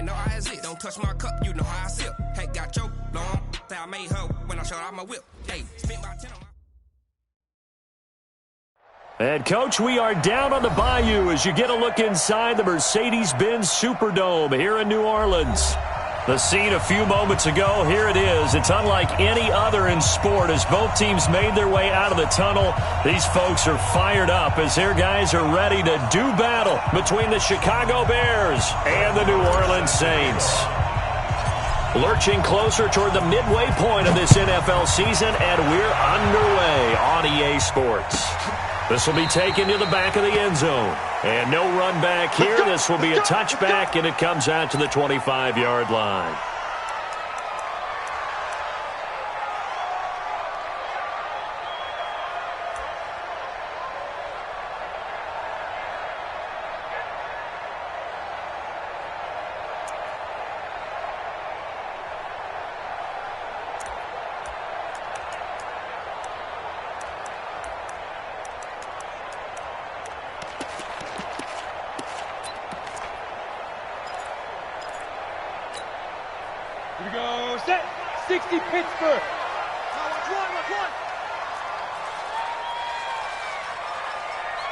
know I exist. Don't touch my cup, you know how I sip. Hey, got your long. I made her when I showed out my whip. Hey, spent my 10 on my... And, Coach, we are down on the Bayou as you get a look inside the Mercedes-Benz Superdome here in New Orleans. The scene a few moments ago, here it is. It's unlike any other in sport as both teams made their way out of the tunnel. These folks are fired up as their guys are ready to do battle between the Chicago Bears and the New Orleans Saints. Lurching closer toward the midway point of this NFL season, and we're underway on EA Sports. This will be taken to the back of the end zone. And no run back here. This will be a touchback, and it comes out to the 25-yard line. Here we go, set, 60 Pittsburgh. Watch one.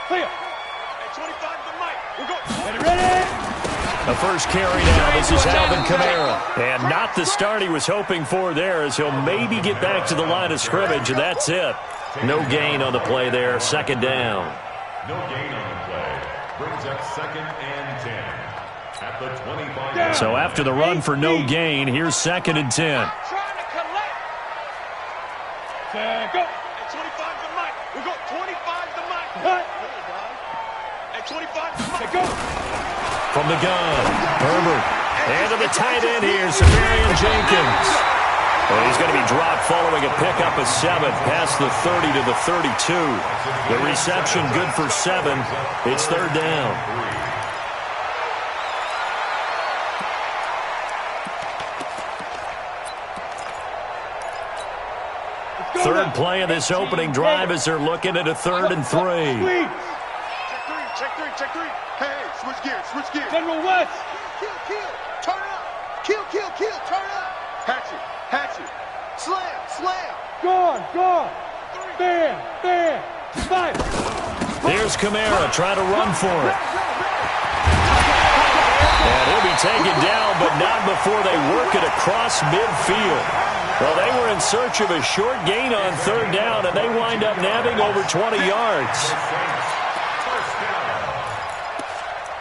Clear. Hey, 25 to the mic. We'll go. Ready? The first carry now, this is Alvin Kamara. And not the start he was hoping for there as he'll maybe get back to the line of scrimmage, and that's it. No gain on the play there, second down. No gain on the play. Brings up 2nd and 10. At the 25. So after the run for no gain, here's 2nd and 10. Trying to collect. Go. At 25 to Mike. We'll go 25 to Mike. Cut. At 25 to Mike. Go. From the gun, Herbert. And to the tight end here, Safarian Jenkins. Well, he's going to be dropped following a pickup of 7 past the 30 to the 32. The reception good for 7. It's 3rd down. Third play of this opening drive as they're looking at a 3rd and 3. Check three. Hey, switch gears. General West. Kill, turn up. Kill, turn up. Hatchet. Slam. Gone. Bam. 5. Here's Kamara trying to run for it. And he'll be taken down, but not before they work it across midfield. Well, they were in search of a short gain on 3rd down, and they wind up nabbing over 20 yards.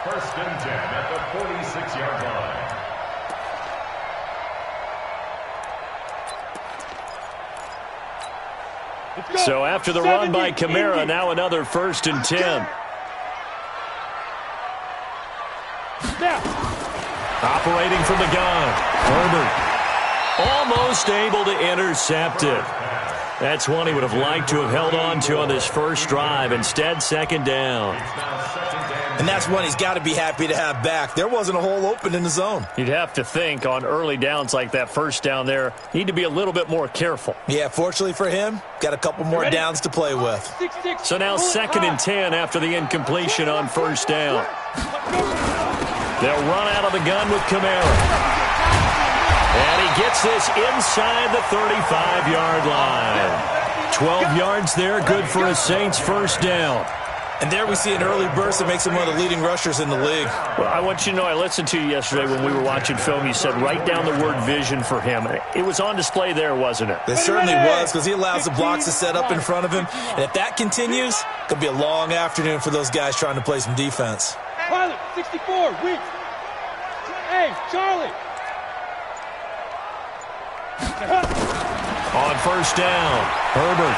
First and 10 at the 46-yard line. So after the run by Kamara, now another 1st and 10. Operating from the gun, Herbert. Almost able to intercept it. That's one he would have liked to have held on to on this first drive. Instead, 2nd down. And that's one he's got to be happy to have back. There wasn't a hole open in the zone. You'd have to think on early downs like that first down there, need to be a little bit more careful. Yeah, fortunately for him, got a couple more downs to play with. So now 2nd and 10 after the incompletion on 1st down. They'll run out of the gun with Kamara. And he gets this inside the 35-yard line. 12 yards there, good for a Saints first down. And there we see an early burst that makes him one of the leading rushers in the league. Well, I want you to know, I listened to you yesterday when we were watching film. You said write down the word vision for him. It was on display there, wasn't it? It certainly was, because he allows the blocks to set up in front of him. And if that continues, it could be a long afternoon for those guys trying to play some defense. Pilot, 64, weak. Hey, Charlie. On 1st down, Herbert.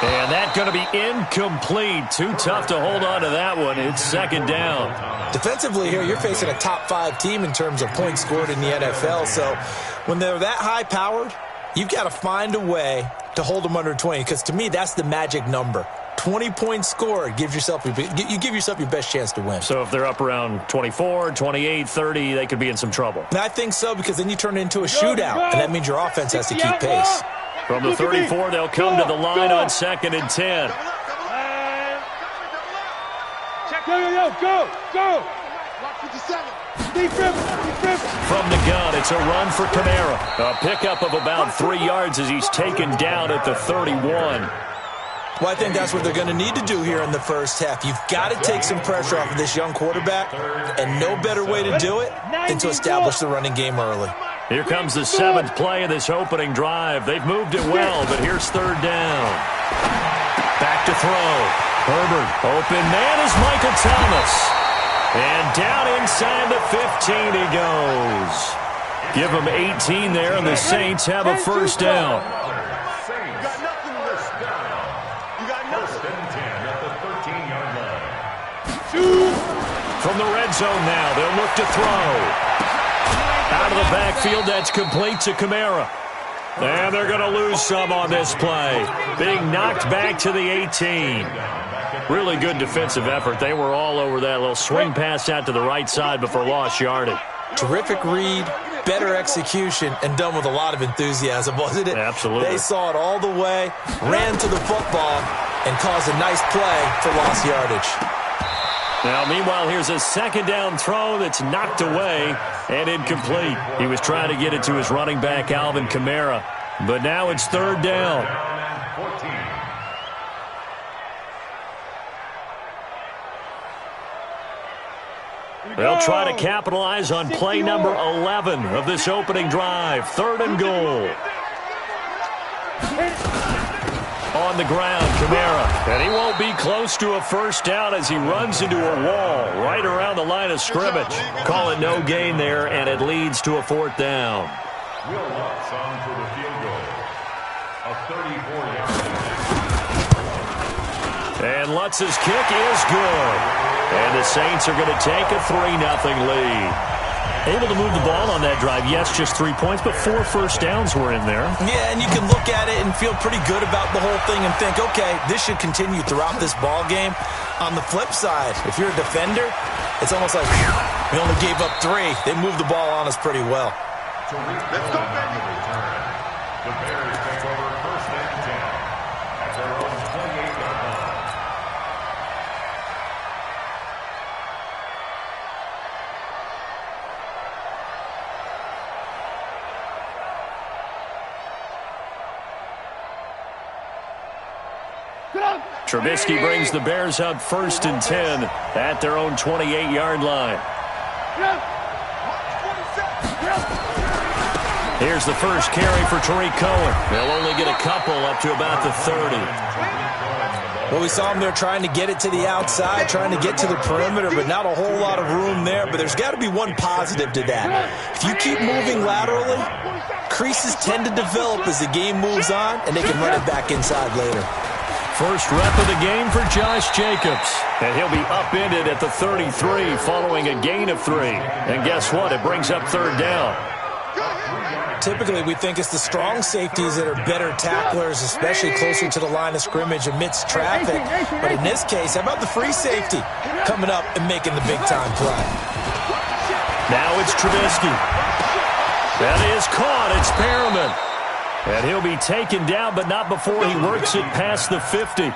And that's going to be incomplete. Too tough to hold on to that one. It's 2nd down. Defensively here, you're facing a top-5 team in terms of points scored in the NFL. So when they're that high-powered, you've got to find a way to hold them under 20. Because to me, that's the magic number. 20 points scored gives yourself you give yourself your best chance to win. So if they're up around 24, 28, 30, they could be in some trouble. And I think so, because then you turn it into a shootout, and that means your offense has to keep pace. From the 34, they'll come to the line on 2nd and 10. Go. Lock 57. From the gun, it's a run for Kamara. A pickup of about 3 yards as he's taken down at the 31. Well, I think that's what they're going to need to do here in the first half. You've got to take some pressure off of this young quarterback, and no better way to do it than to establish the running game early. Here comes the 7th play of this opening drive. They've moved it well, but here's 3rd down. Back to throw. Herbert, open man is Michael Thomas. And down inside the 15 he goes. Give him 18 there, and the Saints have a first down. Saints got nothing this down. You got nothing. 1st and 10 at the 13-yard line. From the red zone now, they'll look to throw. Out of the backfield, that's complete to Kamara. And they're going to lose some on this play. Being knocked back to the 18. Really good defensive effort. They were all over that little swing pass out to the right side before lost yardage. Terrific read, better execution, and done with a lot of enthusiasm, wasn't it? Absolutely. They saw it all the way, ran to the football, and caused a nice play for lost yardage. Now, meanwhile, here's a 2nd down throw that's knocked away and incomplete. He was trying to get it to his running back, Alvin Kamara. But now it's 3rd down. 14. They'll try to capitalize on play number 11 of this opening drive. 3rd and goal. On the ground, Kamara. And he won't be close to a first down as he runs into a wall right around the line of scrimmage. Call it no gain there, and it leads to a 4th down. Will Lutz on for the field goal. A 34-yard. And Lutz's kick is good. And the Saints are going to take a 3-0 lead. Able to move the ball on that drive. Yes, just 3 points, but 4 first downs were in there. Yeah, and you can look at it and feel pretty good about the whole thing and think, okay, this should continue throughout this ball game. On the flip side, if you're a defender, it's almost like we only gave up 3. They moved the ball on us pretty well. Let's go, baby. The Bears take over 1st and 10 at their own 28-yard line. Trubisky brings the Bears up 1st and 10 at their own 28-yard line. Here's the first carry for Tariq Cohen. They'll only get a couple up to about the 30. Well, we saw him there trying to get it to the outside, trying to get to the perimeter, but not a whole lot of room there. But there's got to be one positive to that. If you keep moving laterally, creases tend to develop as the game moves on, and they can run it back inside later. First rep of the game for Josh Jacobs. And he'll be upended at the 33 following a gain of 3. And guess what? It brings up 3rd down. Typically, we think it's the strong safeties that are better tacklers, especially closer to the line of scrimmage amidst traffic. But in this case, how about the free safety coming up and making the big-time play? Now it's Trubisky. That is caught. It's Perriman. And he'll be taken down, but not before he works it past the 50.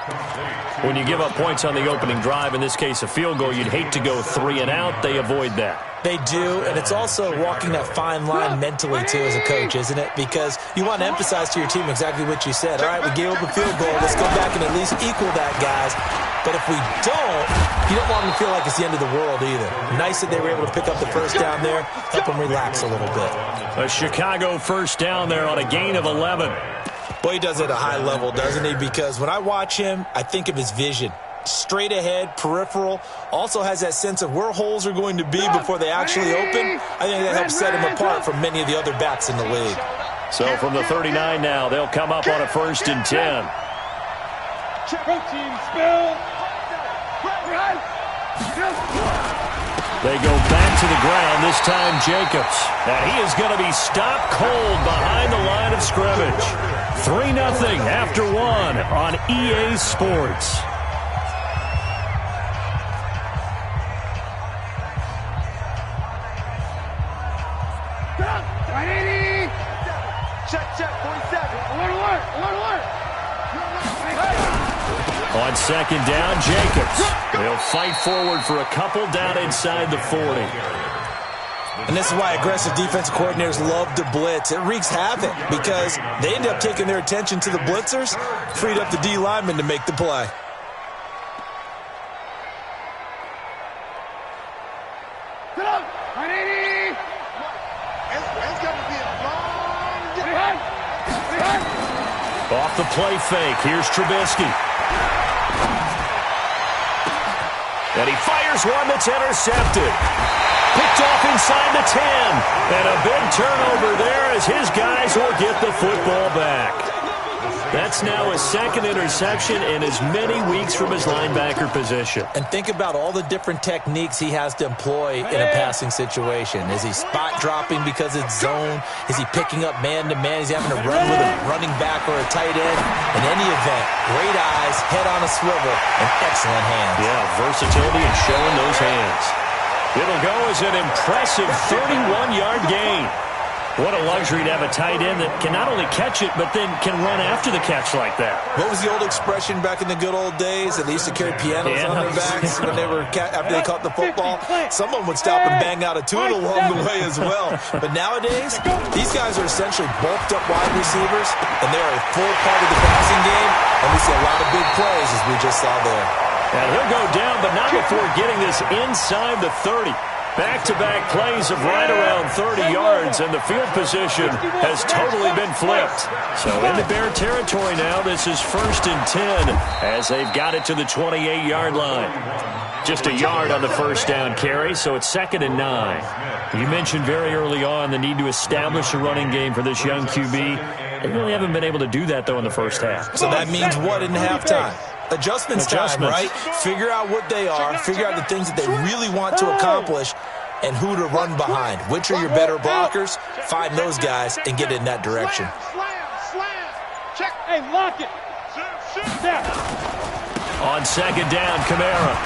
When you give up points on the opening drive, in this case a field goal, you'd hate to go 3 and out. They avoid that. They do, and it's also walking that fine line mentally, too, as a coach, isn't it? Because you want to emphasize to your team exactly what you said. All right, we gave up a field goal. Let's go back and at least equal that, guys. But if we don't, you don't want them to feel like it's the end of the world either. Nice that they were able to pick up the first down there, help them relax a little bit. A Chicago first down there on a gain of 11. Well, he does it at a high level, doesn't he? Because when I watch him, I think of his vision. Straight ahead, peripheral, also has that sense of where holes are going to be before they actually open. I think that helps set him apart from many of the other backs in the league. So from the 39 now, they'll come up on a 1st and 10. They go back to the ground, this time Jacobs. And he is going to be stopped cold behind the line of scrimmage. 3-0 after 1 on EA Sports. Check, 47. Alert. On 2nd down, Jacobs. They'll fight forward for a couple down inside the 40. And this is why aggressive defensive coordinators love to blitz. It wreaks havoc because they end up taking their attention to the blitzers, freed up the D lineman to make the play. Off the play fake, here's Trubisky. And he fires one that's intercepted. Picked off inside the 10. And a big turnover there as his guys will get the football back. That's now his second interception in as many weeks from his linebacker position. And think about all the different techniques he has to employ in a passing situation. Is he spot dropping because it's zone? Is he picking up man-to-man? Is he having to run with a running back or a tight end? In any event, great eyes, head on a swivel, and excellent hands. Yeah, versatility and showing those hands. It'll go as an impressive 31-yard gain. What a luxury to have a tight end that can not only catch it, but then can run after the catch like that. What was the old expression back in the good old days that they used to carry pianos on their backs when they were after they caught the football? Someone would stop and bang out a tune along the way as well. But nowadays, these guys are essentially bulked up wide receivers, and they're a full part of the passing game, and we see a lot of big plays as we just saw there. And he'll go down, but not before getting this inside the 30. Back-to-back plays of right around 30 yards, and the field position has totally been flipped. So into Bear territory now, this is 1st and 10 as they've got it to the 28-yard line. Just a yard on the first down carry, so it's 2nd and 9. You mentioned very early on the need to establish a running game for this young QB. They really haven't been able to do that, though, in the first half. So that means what in halftime? Adjustments time, right? Figure out what they are, figure out the things that they really want to accomplish, and who to run behind. Which are your better blockers? Find those guys and get in that direction. Slam. Check. Hey, lock it. Shoot. On 2nd down, Kamara.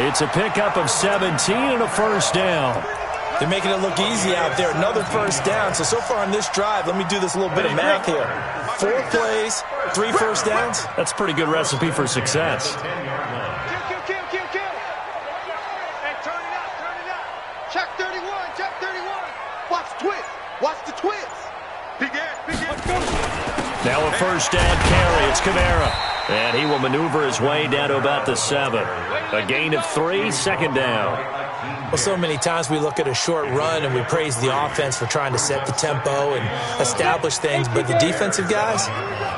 It's a pickup of 17 and a first down. They're making it look easy out there. Another first down. So far on this drive, let me do this little bit of math here. 4 plays, 3 first downs. That's a pretty good recipe for success. Kill. Hey, turn it out. Check 31. Watch the twist. Begin. Now a first down carry. It's Kamara. And he will maneuver his way down to about the 7. A gain of 3, 2nd down. Well, so many times we look at a short run and we praise the offense for trying to set the tempo and establish things, but the defensive guys,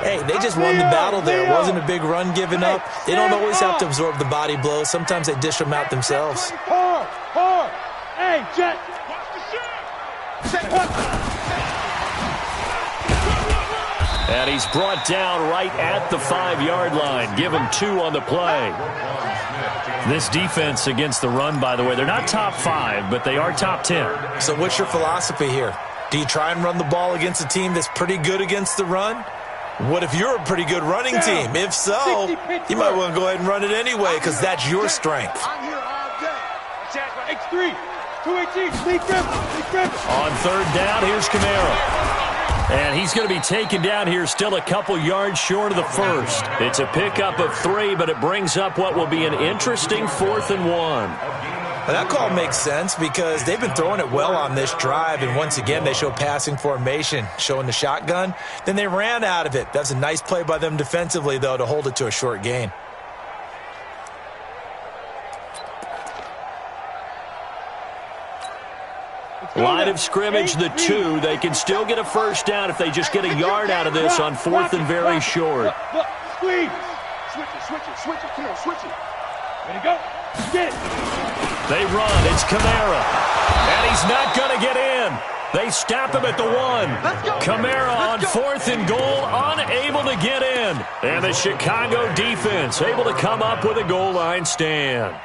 hey, they just won the battle there. It wasn't a big run given up. They don't always have to absorb the body blows. Sometimes they dish them out themselves. Hard. Hey, Jet. And he's brought down right at the 5-yard line. Give him 2 on the play. This defense against the run, by the way, they're not top 5, but they are top 10. So what's your philosophy here? Do you try and run the ball against a team that's pretty good against the run? What if you're a pretty good running team? If so, you might want to go ahead and run it anyway because that's your strength. I'm here all day. X3, 218, Lee Griffin. On 3rd down, here's Kamara. And he's going to be taken down here still a couple yards short of the first. It's a pickup of 3, but it brings up what will be an interesting 4th and 1. Well, that call makes sense because they've been throwing it well on this drive, and once again they show passing formation, showing the shotgun. Then they ran out of it. That's a nice play by them defensively, though, to hold it to a short gain. Line of scrimmage, the 2. They can still get a first down if they just get a yard out of this on 4th and very short. Look, squeeze. Switch it. Come on, switch it. Ready to go. Get it. They run. It's Kamara. And he's not going to get in. They stop him at the 1. Kamara on 4th and goal, unable to get in. And the Chicago defense able to come up with a goal line stand.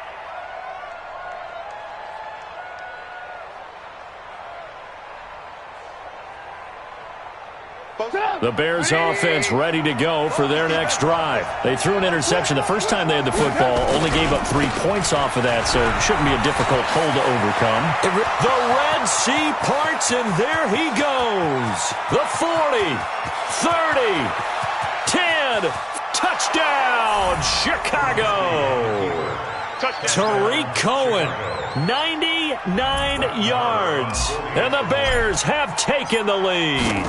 The Bears offense ready to go for their next drive. They threw an interception the first time they had the football, only gave up 3 points off of that, so it shouldn't be a difficult hole to overcome. The Red Sea parts, and there he goes. The 40, 30, 10, touchdown, Chicago. Tariq Cohen, 99 yards. And the Bears have taken the lead.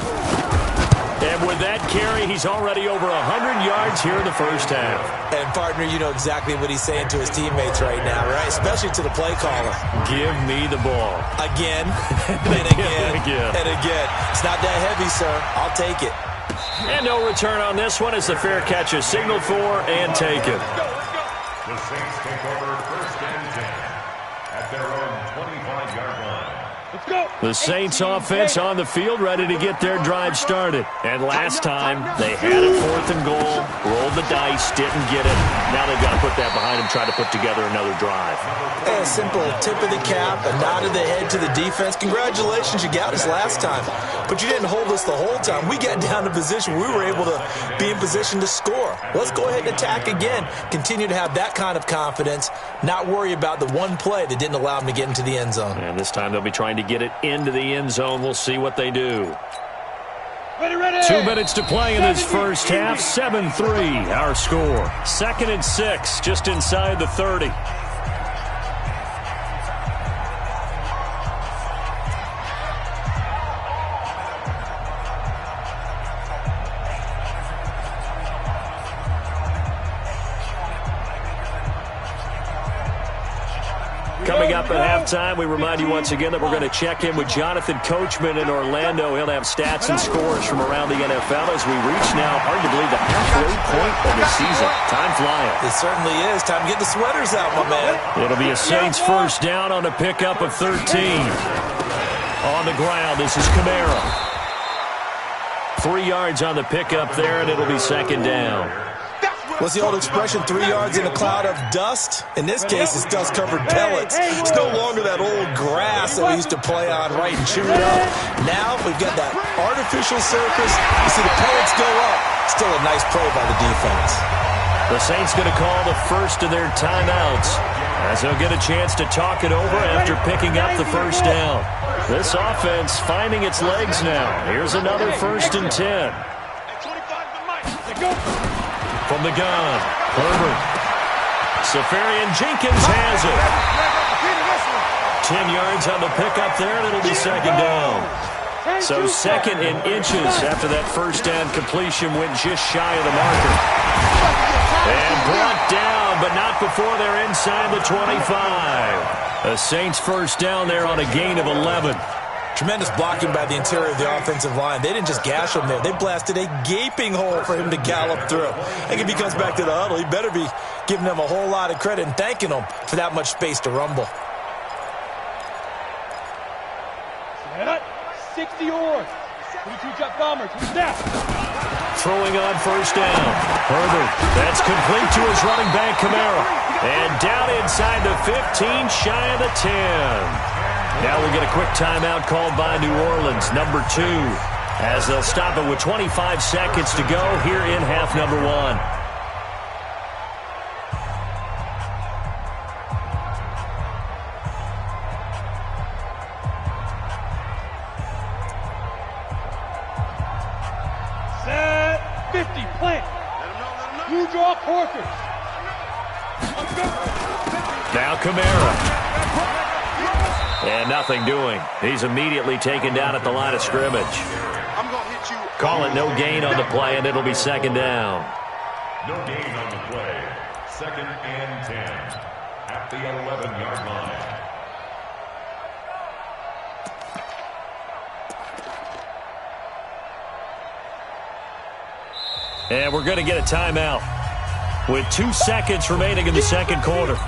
And with that carry, he's already over 100 yards here in the first half. And, partner, you know exactly what he's saying to his teammates right now, right? Especially to the play caller. Give me the ball. Again, and again, and again. It's not that heavy, sir. I'll take it. And no return on this one as the fair catch is signaled for and taken. The Saints take over 1st and 10 at their own 25-yard line. Let's go. The Saints offense on the field ready to get their drive started. And last time they had a 4th and goal, rolled the dice, didn't get it. Now they've got to put that behind them, try to put together another drive. A simple tip of the cap, a nod of the head to the defense. Congratulations, you got us last time. But you didn't hold us the whole time. We got down to position. We were able to be in position to score. Let's go ahead and attack again. Continue to have that kind of confidence, not worry about the one play that didn't allow them to get into the end zone. And this time they'll be trying to get it into the end zone. We'll see what they do. Ready. 2 minutes to play in this first half. 7-3 our score. 2nd and 6 just inside the 30. Coming up at halftime, we remind you once again that we're going to check in with Jonathan Coachman in Orlando. He'll have stats and scores from around the NFL as we reach now, hard to believe, the halfway point of the season. Time flying. It certainly is. Time to get the sweaters out, my man. It'll be a Saints first down on a pickup of 13. On the ground, this is Kamara. 3 yards on the pickup there, and it'll be 2nd down. What's the old expression, 3 yards in a cloud of dust? In this case, it's dust-covered pellets. It's no longer that old grass that we used to play on, right, and chew it up. Now we've got that artificial surface. You see the pellets go up. Still a nice play by the defense. The Saints going to call the first of their timeouts as they'll get a chance to talk it over after picking up the first down. This offense finding its legs now. Here's another 1st and 10. From the gun, Herbert. Safarian-Jenkins has it. 10 yards on the pickup there, and it'll be 2nd down. So 2nd and inches after that first down completion went just shy of the marker. And brought down, but not before they're inside the 25. The Saints first down there on a gain of 11. Tremendous blocking by the interior of the offensive line. They didn't just gash him there. They blasted a gaping hole for him to gallop through. I think if he comes back to the huddle, he better be giving them a whole lot of credit and thanking them for that much space to rumble. 60 yards. 22 jump bombers. Snap. Throwing on first down. Herbert. That's complete to his running back, Kamara. And down inside the 15, shy of the 10. Now we'll get a quick timeout called by New Orleans, number 2, as they'll stop it with 25 seconds to go here in half number 1. Set 50, plant. You draw Corkers. Now Kamara. And nothing doing. He's immediately taken down at the line of scrimmage. I'm going to hit you. Call it no gain on the play, and it'll be 2nd down. No gain on the play. 2nd and 10 at the 11-yard line. And we're going to get a timeout with 2 seconds remaining in the second quarter.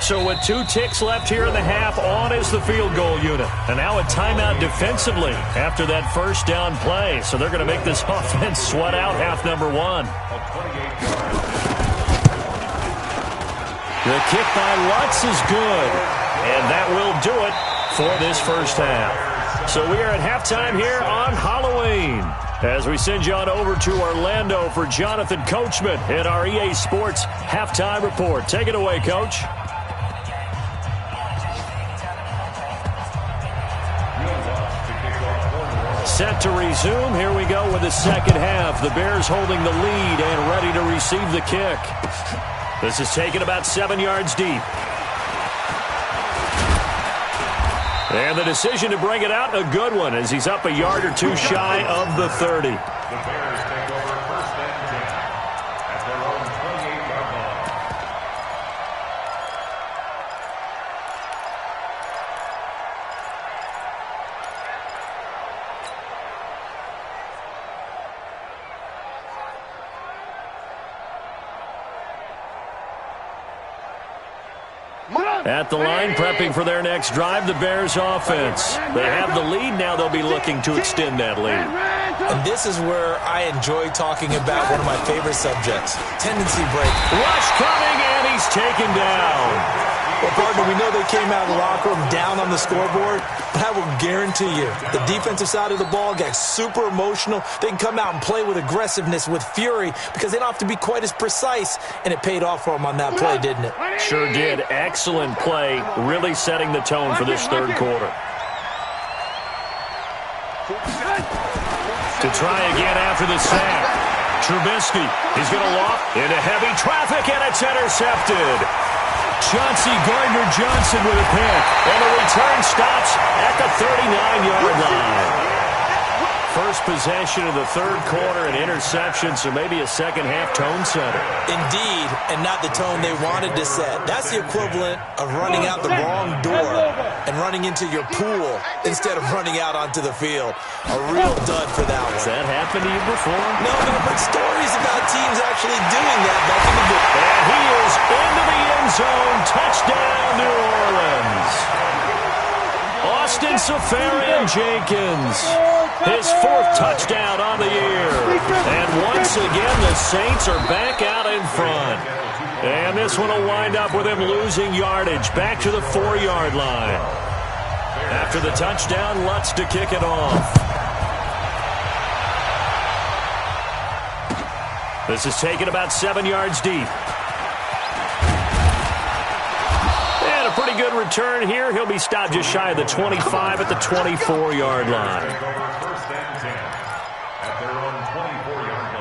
So with 2 ticks left here in the half, on is the field goal unit. And now a timeout defensively after that first down play. So they're going to make this offense sweat out half number 1. The kick by Lutz is good. And that will do it for this first half. So we are at halftime here on Halloween as we send you on over to Orlando for Jonathan Coachman in our EA Sports Halftime Report. Take it away, Coach. set to resume. Here we go with the second half. The Bears holding the lead and ready to receive the kick. This is taken about 7 yards deep. And the decision to bring it out, a good one, as he's up a yard or two shy of the 30. The Bears take over first and 10 at their own 28-yard line. At the line, prepping for their next drive, the Bears offense. They have the lead. Now they'll be looking to extend that lead. And this is where I enjoy talking about one of my favorite subjects, tendency break. Rush coming, and he's taken down. Well, partner, we know they came out of the locker room down on the scoreboard, but I will guarantee you the defensive side of the ball got super emotional. They can come out and play with aggressiveness, with fury, because they don't have to be quite as precise, and it paid off for them on that play, didn't it? Sure did. Excellent play, really setting the tone for this third quarter. To try again after the sack. Trubisky, he's going to loft into heavy traffic, and it's intercepted. Chauncey Gardner-Johnson with a pick, and the return stops at the 39-yard line. First possession of the third quarter, an interception, so maybe a second-half tone setter. Indeed, and not the tone they wanted to set. That's the equivalent of running out the wrong door and running into your pool instead of running out onto the field. A real dud for that one. Has that happened to you before? No, but I've heard stories about teams actually doing that back in the day. And he is into the end zone. Touchdown, New Orleans. Austin Seferian-Jenkins, his fourth touchdown on the year. And once again, the Saints are back out in front. And this one will wind up with him losing yardage back to the 4-yard line. After the touchdown, Lutz to kick it off. This is taken about 7 yards deep. Pretty good return here. He'll be stopped just shy of the 25 at the 24-yard line. First and 10 at their own 24-yard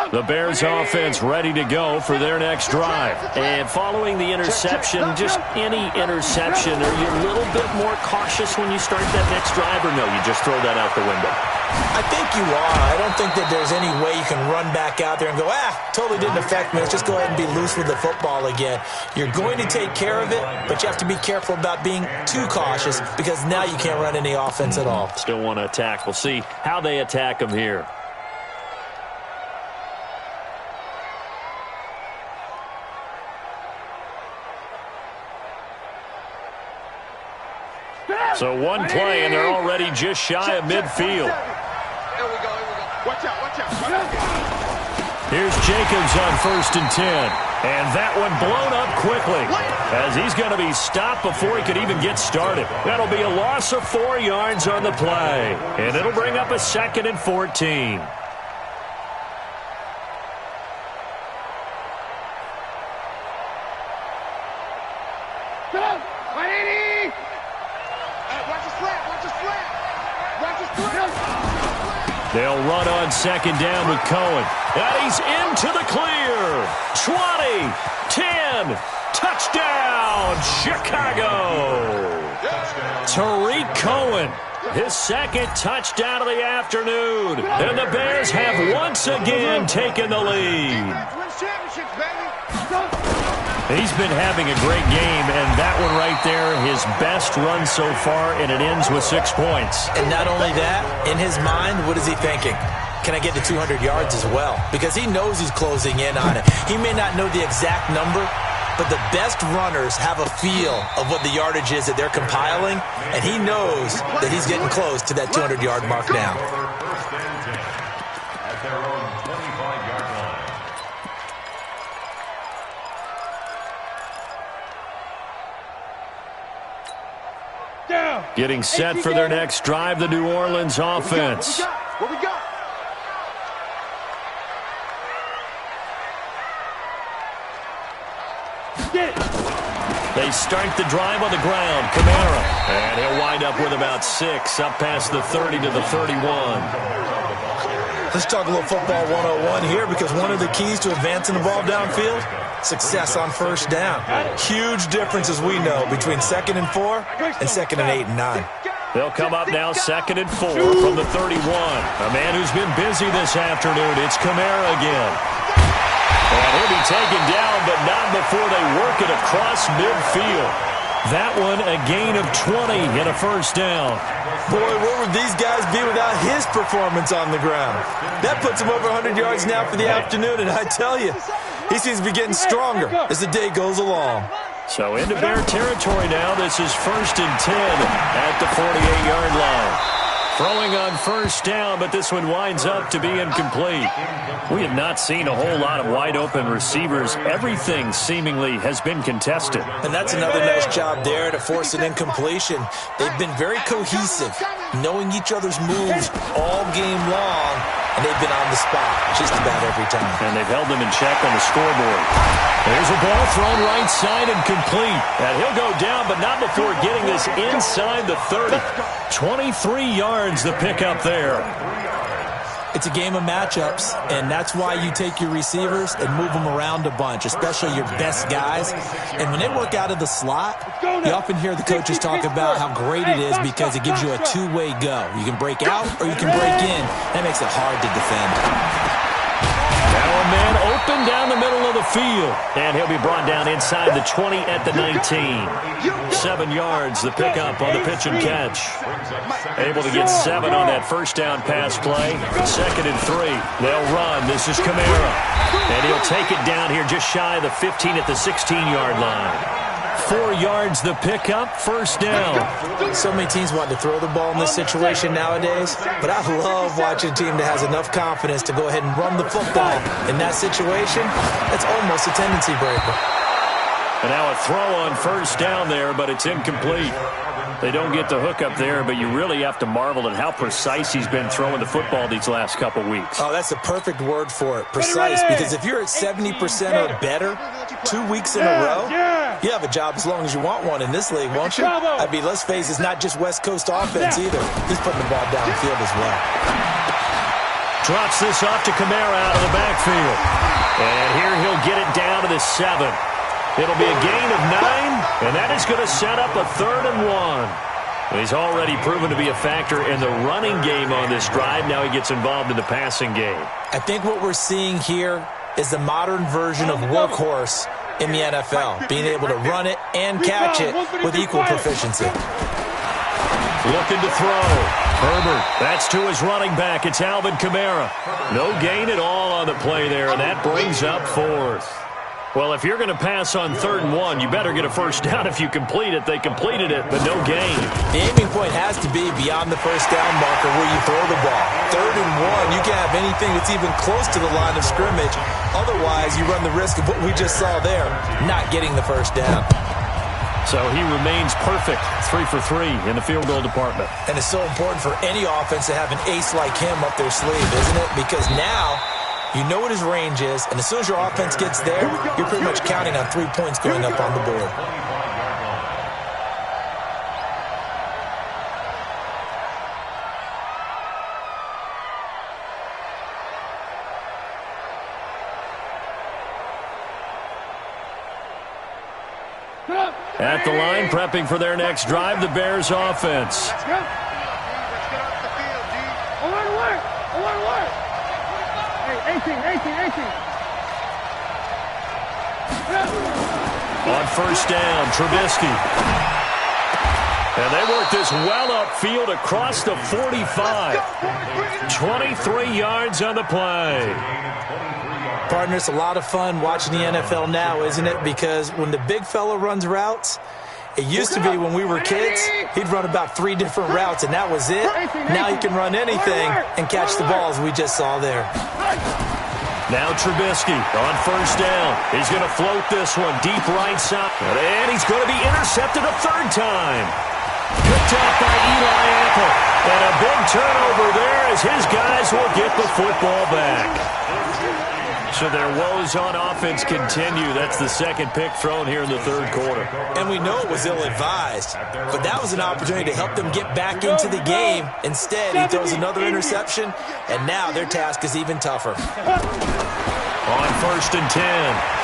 line. The Bears offense ready to go for their next drive. And following the interception, just any interception, are you a little bit more cautious when you start that next drive, or no, you just throw that out the window? I think you are. I don't think that there's any way you can run back out there and go, totally didn't affect me. Let's just go ahead and be loose with the football again. You're going to take care of it, but you have to be careful about being too cautious because now you can't run any offense at all. Still want to attack. We'll see how they attack them here. So one play, and they're already just shy of midfield. Here we go. Watch out. Here's Jacobs on 1st and 10. And that one blown up quickly as he's going to be stopped before he could even get started. That'll be a loss of 4 yards on the play. And it'll bring up a 2nd and 14. They'll run on 2nd down with Cohen. And he's into the clear. 20, 10, touchdown, Chicago. Tariq Cohen, his 2nd touchdown of the afternoon. And the Bears have once again taken the lead. He's been having a great game, and that one right there, his best run so far, and it ends with 6 points. And not only that, in his mind, what is he thinking? Can I get to 200 yards as well? Because he knows he's closing in on it. He may not know the exact number, but the best runners have a feel of what the yardage is that they're compiling, and he knows that he's getting close to that 200-yard mark now. First and 10 at their own 25-yard line. Getting set for their next drive, the New Orleans offense. What we got? They start the drive on the ground. Kamara. And he'll wind up with about 6, up past the 30 to the 31. Let's talk a little football 101 here, because one of the keys to advancing the ball downfield, success on first down. Huge difference, as we know, between 2nd and 4 and 2nd and 8 and 9. They'll come up now 2nd and 4 from the 31. A man who's been busy this afternoon. It's Kamara again. And he'll be taken down, but not before they work it across midfield. That one a gain of 20 and a first down. Boy, where would these guys be without his performance on the ground? That puts him over 100 yards now for the afternoon, and I tell you, he seems to be getting stronger as the day goes along. So into Bear territory now. This is 1st and 10 at the 48-yard line. Throwing on first down, but this one winds up to be incomplete. We have not seen a whole lot of wide-open receivers. Everything seemingly has been contested. And that's another nice job there to force an incompletion. They've been very cohesive, knowing each other's moves all game long, and they've been on the spot just about every time. And they've held them in check on the scoreboard. There's a ball thrown right side and complete. And he'll go down, but not before getting this inside the 30. 23 yards the pickup there. It's a game of matchups, and that's why you take your receivers and move them around a bunch, especially your best guys. And when they work out of the slot, you often hear the coaches talk about how great it is because it gives you a two-way go. You can break out or you can break in. That makes it hard to defend. Now a man open down the middle of the field. And he'll be brought down inside the 20 at the 19. 7 yards, the pickup on the pitch and catch. Able to get 7 on that first down pass play. 2nd and 3. They'll run. This is Kamara. And he'll take it down here just shy of the 15 at the 16-yard line. 4 yards the pickup, first down. So many teams want to throw the ball in this situation nowadays, but I love watching a team that has enough confidence to go ahead and run the football. In that situation, that's almost a tendency breaker. And now a throw on first down there, but it's incomplete. They don't get the hook up there, but you really have to marvel at how precise he's been throwing the football these last couple weeks. Oh, that's the perfect word for it, precise, because if you're at 70% or better 2 weeks in a row, you have a job as long as you want one in this league, won't you? I mean, let's face it, it's not just West Coast offense either. He's putting the ball downfield as well. Drops this off to Kamara out of the backfield. And here he'll get it down to the 7. It'll be a gain of 9, and that is going to set up a 3rd and 1. He's already proven to be a factor in the running game on this drive. Now he gets involved in the passing game. I think what we're seeing here is the modern version of workhorse in the NFL, being able to run it and catch it with equal proficiency. Looking to throw. Herbert, that's to his running back. It's Alvin Kamara. No gain at all on the play there, and that brings up 4th. Well, if you're going to pass on 3rd and 1, you better get a first down if you complete it. They completed it, but no gain. The aiming point has to be beyond the first down marker where you throw the ball. 3rd and 1, you can't have anything that's even close to the line of scrimmage. Otherwise, you run the risk of what we just saw there, not getting the first down. So he remains perfect, 3 for 3 in the field goal department. And it's so important for any offense to have an ace like him up their sleeve, isn't it? Because now you know what his range is, and as soon as your offense gets there, you're pretty much counting on 3 points going up on the board. At the line, prepping for their next drive, the Bears offense. Let's get off the field, G. Alert! Hey, 18. On first down, Trubisky. And they work this well upfield across the 45. 23 yards on the play. Partner, it's a lot of fun watching the NFL now, isn't it? Because when the big fella runs routes, it used to be when we were kids, he'd run about 3 different routes, and that was it. Now he can run anything and catch the balls we just saw there. Now Trubisky on first down. He's going to float this one deep right side. And he's going to be intercepted a 3rd time. Picked up by Eli Apple. And a big turnover there as his guys will get the football back. So their woes on offense continue. That's the second pick thrown here in the third quarter. And we know it was ill-advised, but that was an opportunity to help them get back into the game. Instead, he throws another interception, and now their task is even tougher. On 1st and 10,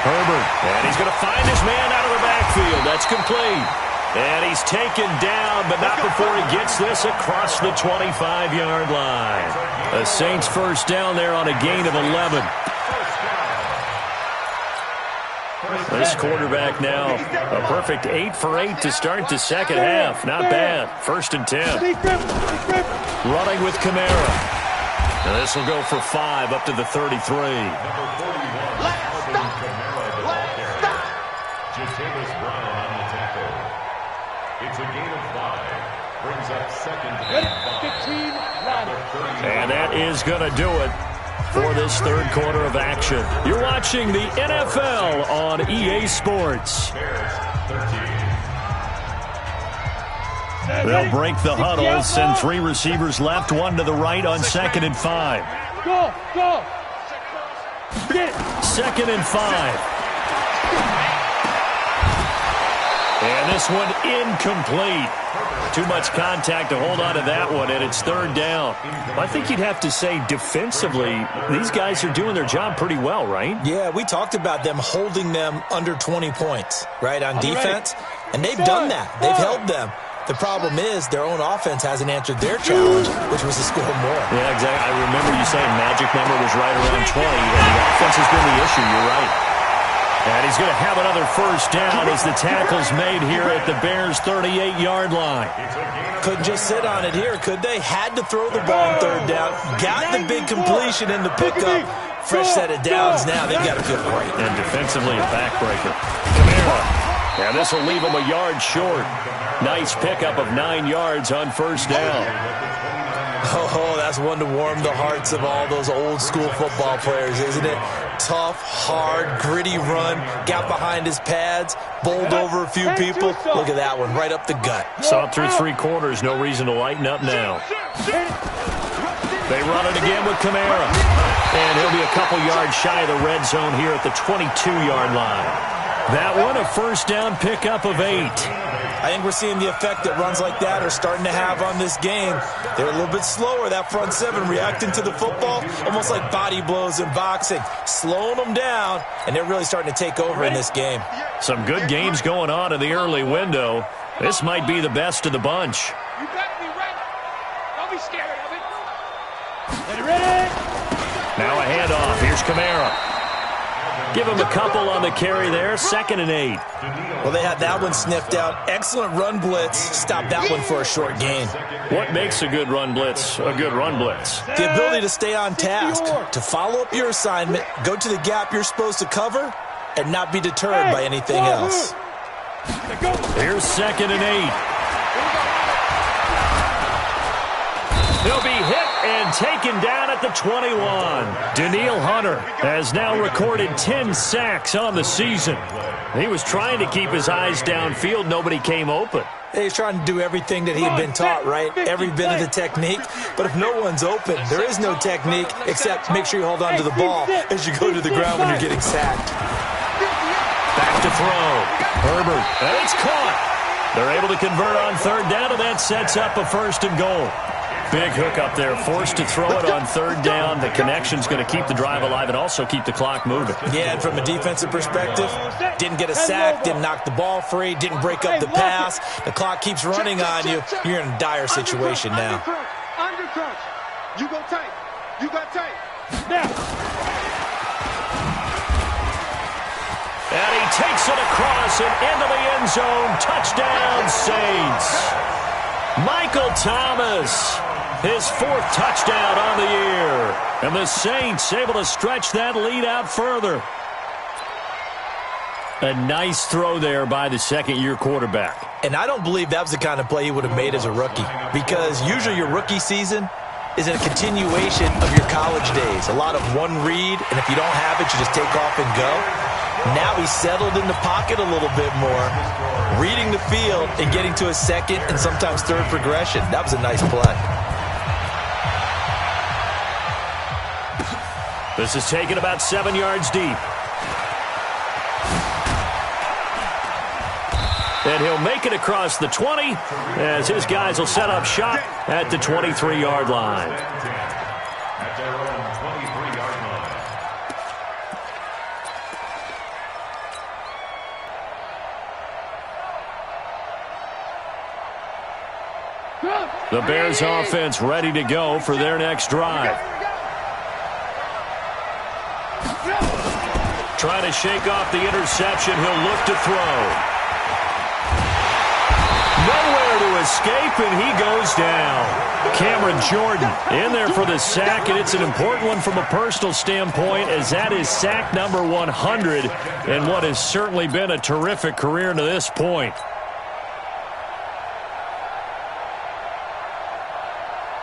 Herbert, and he's going to find his man out of the backfield. That's complete. And he's taken down, but not before he gets this across the 25-yard line. The Saints first down there on a gain of 11. This quarterback now, a perfect 8 for 8 to start the second half. Not bad. 1st and 10. Running with Kamara. And this will go for 5 up to the 33. It's a gain of 5. Brings up 2nd and 5. And that is going to do it for this third quarter of action. You're watching the NFL on EA Sports. They'll break the huddle, send 3 receivers left, 1 to the right on 2nd and 5. Go! 2nd and 5. And this one incomplete. Too much contact to hold on to that one, and it's 3rd down. I think you'd have to say defensively, these guys are doing their job pretty well, right? Yeah, we talked about them holding them under 20 points, right, on defense. And they've done that. They've held them. The problem is their own offense hasn't answered their challenge, which was to score more. Yeah, exactly. I remember you saying magic number was right around 20, and the offense has been the issue. You're right. And he's going to have another first down as the tackle's made here at the Bears' 38-yard line. Couldn't just sit on it here, could they? Had to throw the ball on 3rd down. Got the big completion in the pickup. Fresh set of downs now. They've got to feel great. And defensively, a backbreaker. Kamara. And this will leave him a yard short. Nice pickup of 9 yards on 1st down. Oh, that's one to warm the hearts of all those old-school football players, isn't it? Tough, hard, gritty run. Got behind his pads, bowled over a few people. Look at that one, right up the gut. Saw it through 3 quarters. No reason to lighten up now. They run it again with Kamara. And he'll be a couple yards shy of the red zone here at the 22-yard line. That one, a first down pickup of 8. I think we're seeing the effect that runs like that are starting to have on this game. They're a little bit slower, that front 7, reacting to the football, almost like body blows in boxing, slowing them down, and they're really starting to take over in this game. Some good games going on in the early window. This might be the best of the bunch. You better be ready. Don't be scared of it. Ready? Now a handoff. Here's Kamara. Give him a couple on the carry there. 2nd and 8. Well, they had that one sniffed out. Excellent run blitz. Stop that one for a short gain. What makes a good run blitz a good run blitz? The ability to stay on task, to follow up your assignment, go to the gap you're supposed to cover, and not be deterred by anything else. Here's 2nd and 8. He'll be hit and taken down at the 21. Danielle Hunter has now recorded 10 sacks on the season. He was trying to keep his eyes downfield. Nobody came open. He's trying to do everything that he had been taught, right? Every bit of the technique. But if no one's open, there is no technique except make sure you hold on to the ball as you go to the ground when you're getting sacked. Back to throw. Herbert. And it's caught. They're able to convert on 3rd down, and that sets up a 1st and goal. Big hook up there, forced to throw it on 3rd down. The connection's going to keep the drive alive and also keep the clock moving. Yeah, and from a defensive perspective, didn't get a sack, didn't knock the ball free, didn't break up the pass. The clock keeps running on you. You're in a dire situation now. Under crunch. You go tight. You got tight. Now. And he takes it across and into the end zone. Touchdown, Saints. Michael Thomas. His 4th touchdown on the year. And the Saints able to stretch that lead out further. A nice throw there by the 2nd-year quarterback. And I don't believe that was the kind of play he would have made as a rookie. Because usually your rookie season is a continuation of your college days. A lot of one read, and if you don't have it, you just take off and go. Now he's settled in the pocket a little bit more, reading the field and getting to a 2nd and sometimes 3rd progression. That was a nice play. This is taken about 7 yards deep. And he'll make it across the 20 as his guys will set up shop at the 23-yard line. At their own 23-yard line. The Bears offense ready to go for their next drive. Trying to shake off the interception. He'll look to throw. Nowhere to escape, and he goes down. Cameron Jordan in there for the sack, and it's an important one from a personal standpoint, as that is sack number 100 in what has certainly been a terrific career to this point.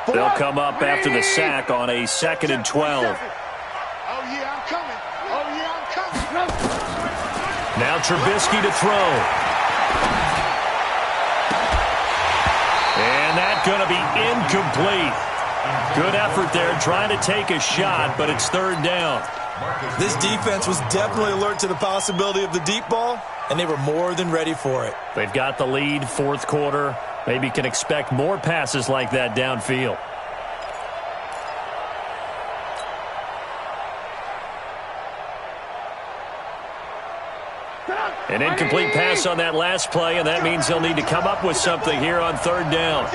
They'll come up after the sack on a 2nd and 12. Oh, yeah, I'm coming. Oh, yeah, I'm coming. Now Trubisky to throw. And that's going to be incomplete. Good effort there trying to take a shot, but it's 3rd down. This defense was definitely alert to the possibility of the deep ball, and they were more than ready for it. They've got the lead, 4th quarter. Maybe can expect more passes like that downfield. An incomplete pass on that last play, and that means they'll need to come up with something here on 3rd down.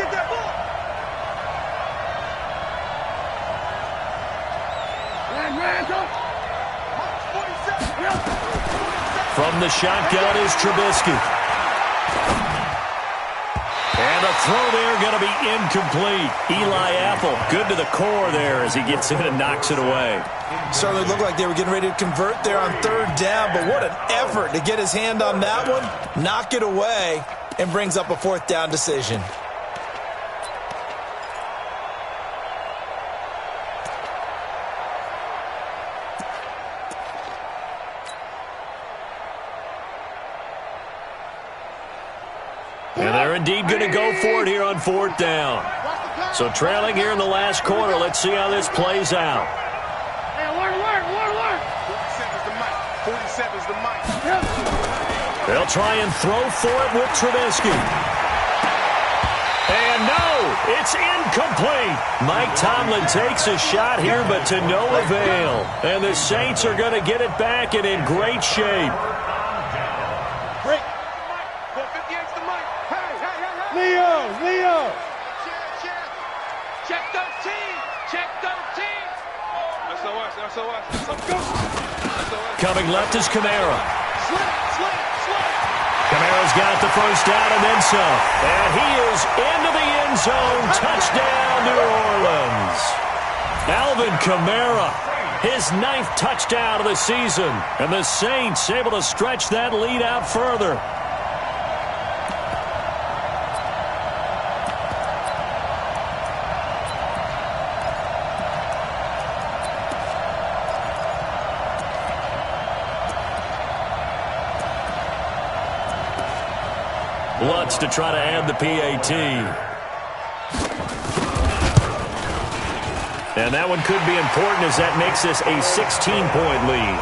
From the shotgun is Trubisky. And a throw there going to be incomplete. Eli Apple, good to the core there as he gets in and knocks it away. Certainly looked like they were getting ready to convert there on 3rd down, but what an effort to get his hand on that one, knock it away, and brings up a 4th down decision. And they're indeed going to go for it here on 4th down. So trailing here in the last quarter, let's see how this plays out. Hey, work. 47's the mic. 47's the mic. They'll try and throw for it with Trubisky. And no, it's incomplete. Mike Tomlin takes a shot here, but to no avail. And the Saints are going to get it back and in great shape. Leo. Check 13. SOS. Coming left is Kamara. Kamara's got the 1st down and then some. And he is into the end zone. Touchdown, New Orleans. Alvin Kamara, his 9th touchdown of the season. And the Saints able to stretch that lead out further. Lutz to try to add the PAT. And that one could be important as that makes this a 16-point lead.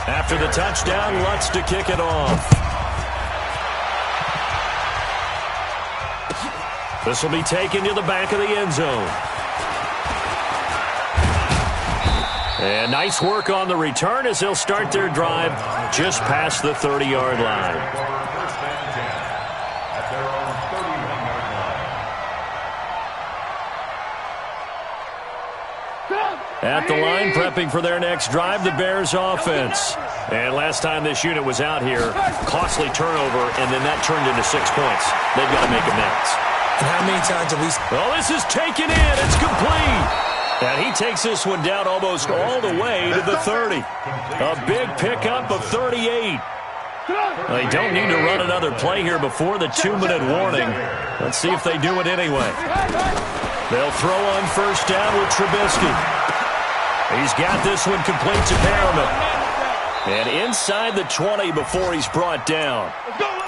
After the touchdown, Lutz to kick it off. This will be taken to the back of the end zone. And nice work on the return as they'll start their drive just past the 30-yard line. At the line, prepping for their next drive, the Bears offense. And last time this unit was out here, costly turnover, and then that turned into 6 points. They've got to make amends. And how many times have we... Well, this is taken in. It's complete. And he takes this one down almost all the way to the 30. A big pickup of 38. They don't need to run another play here before the 2-minute warning. Let's see if they do it anyway. They'll throw on 1st down with Trubisky. He's got this one complete to Perriman. And inside the 20 before he's brought down. Let's go.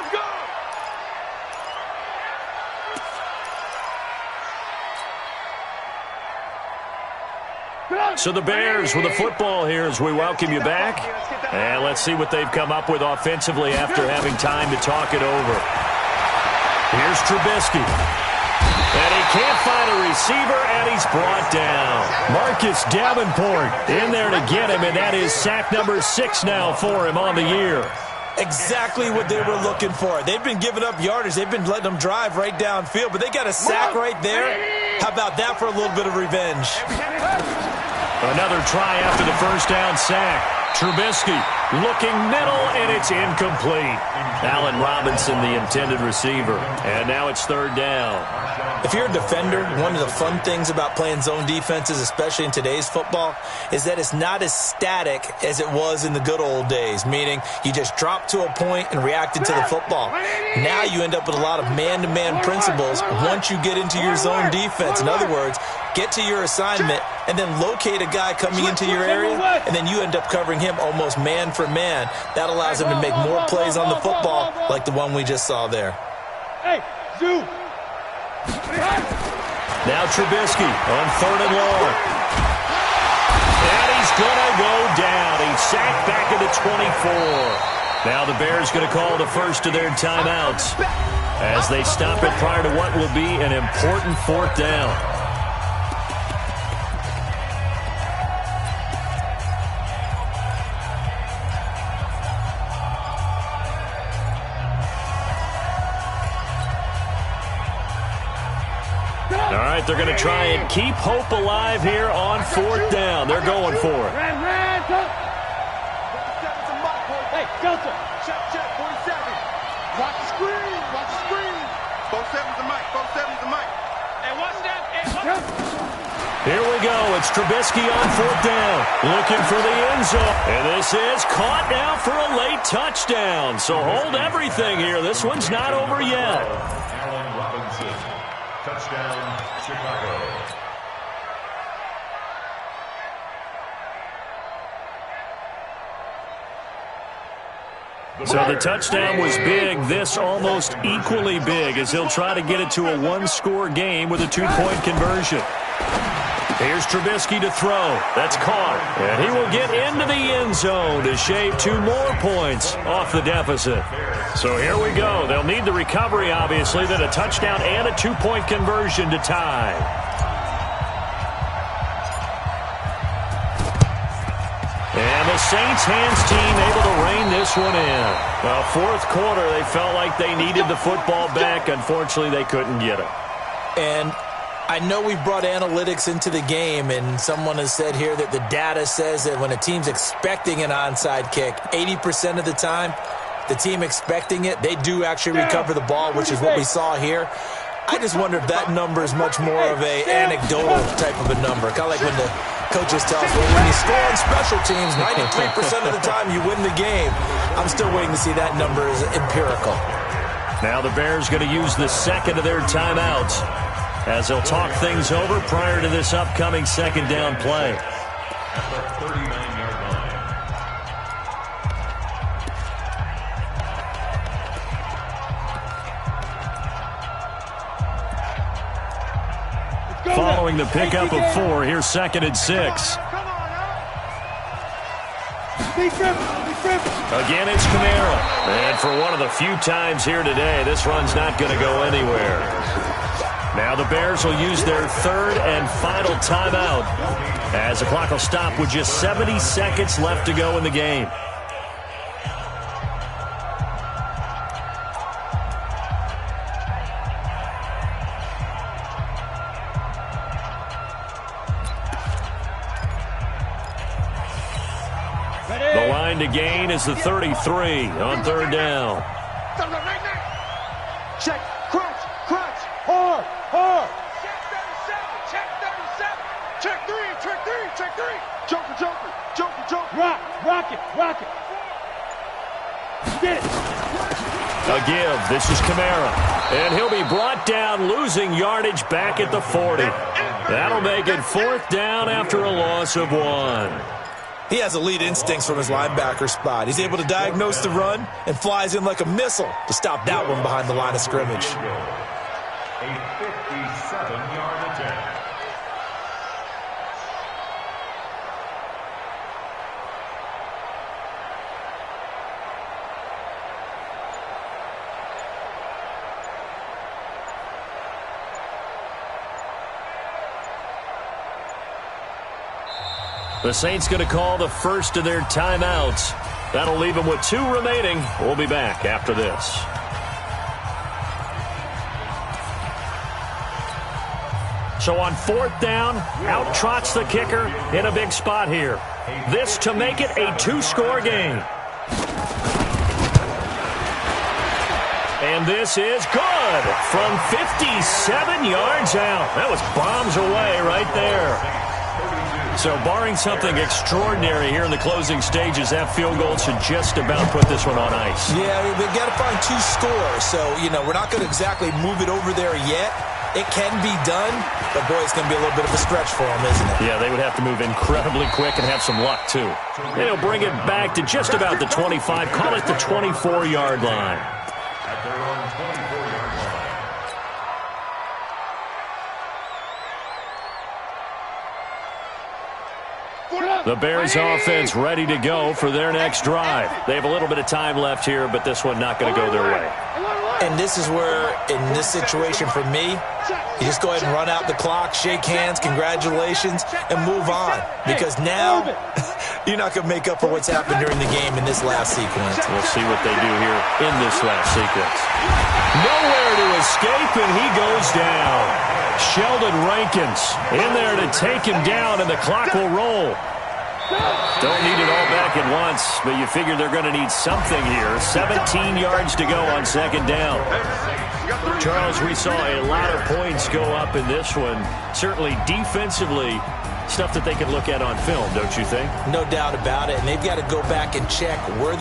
So the Bears with the football here as we welcome you back. And let's see what they've come up with offensively after having time to talk it over. Here's Trubisky. And he can't find a receiver, and he's brought down. Marcus Davenport in there to get him, and that is sack number 6 now for him on the year. Exactly what they were looking for. They've been giving up yardage. They've been letting them drive right downfield, but they got a sack right there. How about that for a little bit of revenge? Another try after the first down sack. Trubisky looking middle, and it's incomplete. Allen Robinson, the intended receiver. And now it's 3rd down. If you're a defender, one of the fun things about playing zone defenses, especially in today's football, is that it's not as static as it was in the good old days, meaning you just dropped to a point and reacted to the football. Now you end up with a lot of man-to-man principles once you get into your zone defense. In other words, get to your assignment and then locate a guy coming into your area, and then you end up covering him almost man for man. That allows him to make more plays on the football like the one we just saw there. Hey, Zoo! Now Trubisky on 3rd and long. And he's going to go down. He's sacked back at the 24. Now the Bears going to call the first of their timeouts as they stop it prior to what will be an important 4th down. All right, they're going to try and keep hope alive here on 4th down. They're going for it. Hey, Delta, check, 47. Watch the screen, watch the screen. 47's the mic, 47's the mic. And watch that, Here we go. It's Trubisky on 4th down. Looking for the end zone. And this is caught now for a late touchdown. So hold everything here. This one's not over yet. Allen Robinson. Touchdown, Chicago. So the touchdown was big. This almost equally big as he'll try to get it to a 1-score game with a 2-point conversion. Here's Trubisky to throw. That's caught. And he will get into the end zone to shave 2 more points off the deficit. So here we go. They'll need the recovery, obviously, then a touchdown and a 2-point conversion to tie. And the Saints hands team able to rein this one in. Well, 4th quarter, they felt like they needed the football back. Unfortunately, they couldn't get it. And I know we've brought analytics into the game, and someone has said here that the data says that when a team's expecting an onside kick, 80% of the time, the team expecting it, they do actually recover the ball, which is what we saw here. I just wonder if that number is much more of a anecdotal type of a number. Kind of like when the coaches tell us, well, when you score on special teams, 93% of the time you win the game. I'm still waiting to see that number as empirical. Now the Bears going to use the second of their timeouts as they'll talk things over prior to this upcoming 2nd down play. At the 39-yard line. Following the pickup of 4, here's 2nd and 6. Again, it's Kamara. And for one of the few times here today, this run's not going to go anywhere. Now the Bears will use their 3rd and final timeout as the clock will stop with just 70 seconds left to go in the game. The line to gain is the 33 on 3rd down. Check, crunch, hard. Check 37, check 3. Joker. Rock it. Get it. A give. This is Kamara. And he'll be brought down, losing yardage back at the 40. That'll make it 4th down after a loss of 1. He has elite instincts from his linebacker spot. He's able to diagnose the run and flies in like a missile to stop that one behind the line of scrimmage. A 57-yard attempt. The Saints going to call the first of their timeouts. That'll leave them with 2 remaining. We'll be back after this. So on 4th down, out trots the kicker in a big spot here. This to make it a 2-score game. And this is good from 57 yards out. That was bombs away right there. So barring something extraordinary here in the closing stages, that field goal should just about put this one on ice. Yeah, we've got to find 2 scores. So, we're not going to exactly move it over there yet. It can be done, but, boy, it's going to be a little bit of a stretch for them, isn't it? Yeah, they would have to move incredibly quick and have some luck, too. They'll bring it back to just about the 25, call it the 24-yard line. At their own 24-yard line. The Bears offense ready to go for their next drive. They have a little bit of time left here, but this one not going to go their way. And this is where, in this situation for me, you just go ahead and run out the clock, shake hands, congratulations, and move on. Because now, you're not going to make up for what's happened during the game in this last sequence. We'll see what they do here in this last sequence. Nowhere to escape, and he goes down. Sheldon Rankins in there to take him down, and the clock will roll. Don't need it all back at once, but you figure they're going to need something here. 17 yards to go on 2nd down. Charles, we saw a lot of points go up in this one. Certainly defensively, stuff that they can look at on film, don't you think? No doubt about it, and they've got to go back and check where